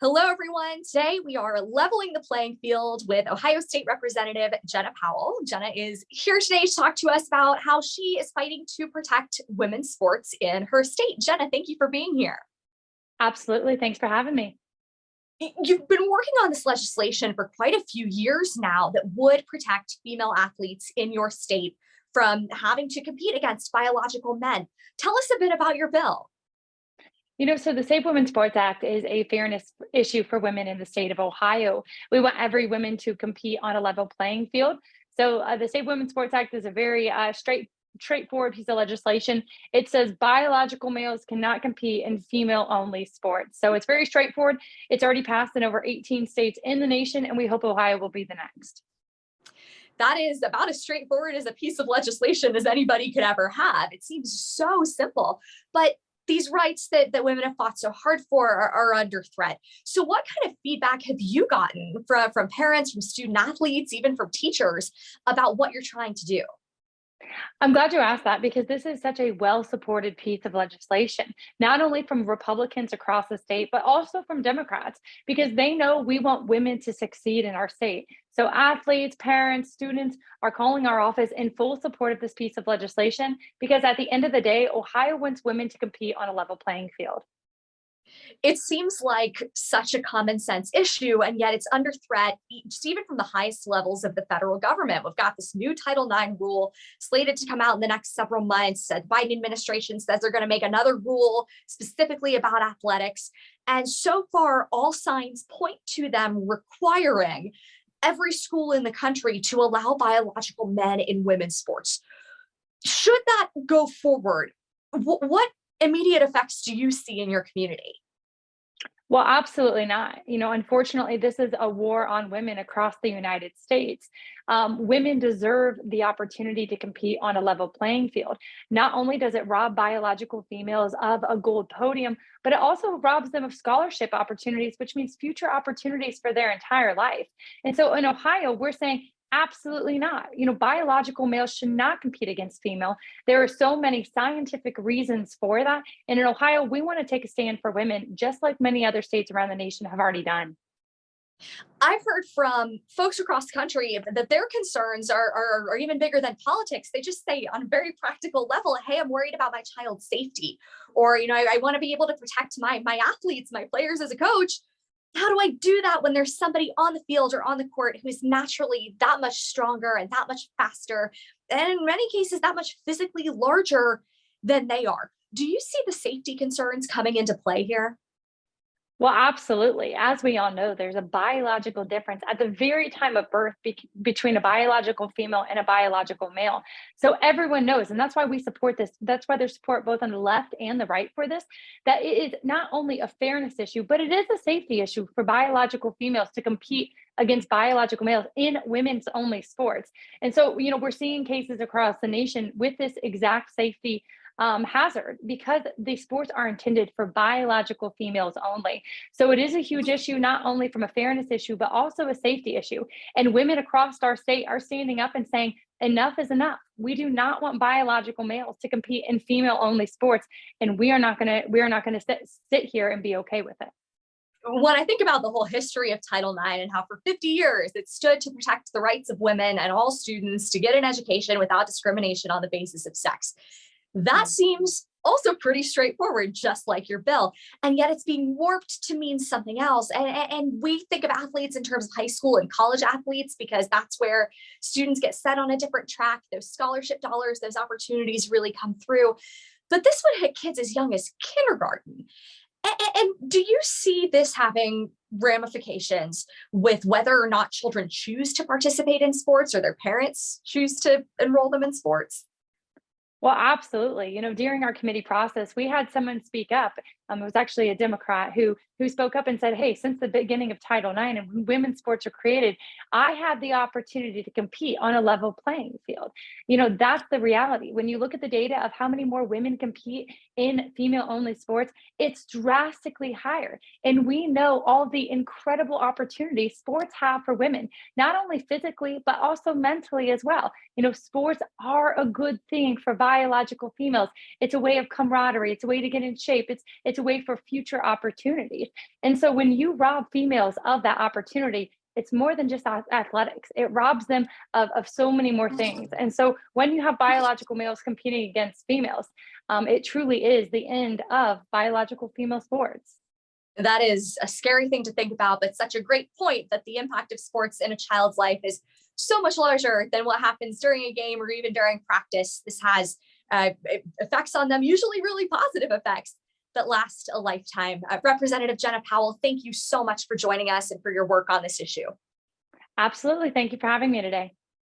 Hello, everyone. Today we are leveling the playing field with Ohio State Representative Jena Powell. Jena is here today to talk to us about how she is fighting to protect women's sports in her state. Jena, thank you for being here. Absolutely. Thanks for having me. You've been working on this legislation for quite a few years now that would protect female athletes in your state from having to compete against biological men. Tell us a bit about your bill. So the Safe Women's Sports Act is a fairness issue for women in the state of Ohio. We want every woman to compete on a level playing field. So the Safe Women's Sports Act is a very straightforward piece of legislation. It says biological males cannot compete in female-only sports. So it's very straightforward. It's already passed in over 18 states in the nation, and we hope Ohio will be the next. That is about as straightforward as a piece of legislation as anybody could ever have. It seems so simple, but these rights that women have fought so hard for are under threat. So what kind of feedback have you gotten from parents, from student athletes, even from teachers about what you're trying to do? I'm glad you asked that because this is such a well-supported piece of legislation, not only from Republicans across the state, but also from Democrats, because they know we want women to succeed in our state. So athletes, parents, students are calling our office in full support of this piece of legislation because at the end of the day, Ohio wants women to compete on a level playing field. It seems like such a common sense issue, and yet it's under threat, just even from the highest levels of the federal government. We've got this new Title IX rule slated to come out in the next several months. The Biden administration says they're going to make another rule specifically about athletics. And so far, all signs point to them requiring every school in the country to allow biological men in women's sports. Should that go forward, what immediate effects do you see in your community? Well, absolutely not. Unfortunately, this is a war on women across the United States. Women deserve the opportunity to compete on a level playing field. Not only does it rob biological females of a gold podium, but it also robs them of scholarship opportunities, which means future opportunities for their entire life. And so in Ohio, we're saying, absolutely not. Biological males should not compete against female. There are so many scientific reasons for that. And in Ohio, we want to take a stand for women, just like many other states around the nation have already done. I've heard from folks across the country that their concerns are even bigger than politics. They just say on a very practical level, hey, I'm worried about my child's safety. Or, I want to be able to protect my athletes, my players as a coach. How do I do that when there's somebody on the field or on the court who's naturally that much stronger and that much faster, and in many cases, that much physically larger than they are? Do you see the safety concerns coming into play here? Well, absolutely. As we all know, there's a biological difference at the very time of birth between a biological female and a biological male. So everyone knows, and that's why we support this. That's why there's support both on the left and the right for this, that it is not only a fairness issue, but it is a safety issue for biological females to compete against biological males in women's only sports. And so, we're seeing cases across the nation with this exact safety hazard because the sports are intended for biological females only. So it is a huge issue, not only from a fairness issue, but also a safety issue. And women across our state are standing up and saying, enough is enough. We do not want biological males to compete in female only sports. And we are not going to sit here and be okay with it. When I think about the whole history of Title IX and how for 50 years it stood to protect the rights of women and all students to get an education without discrimination on the basis of sex, that seems also pretty straightforward, just like your bill. And yet it's being warped to mean something else. And we think of athletes in terms of high school and college athletes because that's where students get set on a different track. Those scholarship dollars, those opportunities really come through. But this would hit kids as young as kindergarten. And do you see this having ramifications with whether or not children choose to participate in sports or their parents choose to enroll them in sports? Well, absolutely. During our committee process, we had someone speak up. It was actually a Democrat who spoke up and said, "Hey, since the beginning of Title IX and when women's sports are created, I had the opportunity to compete on a level playing field." That's the reality. When you look at the data of how many more women compete in female-only sports, it's drastically higher. And we know all the incredible opportunities sports have for women, not only physically but also mentally as well. Sports are a good thing for biological females. It's a way of camaraderie. It's a way to get in shape. It's a way for future opportunities. And so when you rob females of that opportunity, it's more than just athletics. It robs them of so many more things. And so when you have biological males competing against females, it truly is the end of biological female sports. That is a scary thing to think about, but such a great point that the impact of sports in a child's life is so much larger than what happens during a game or even during practice. This has effects on them, usually really positive effects that last a lifetime. Representative Jena Powell, thank you so much for joining us and for your work on this issue. Absolutely. Thank you for having me today.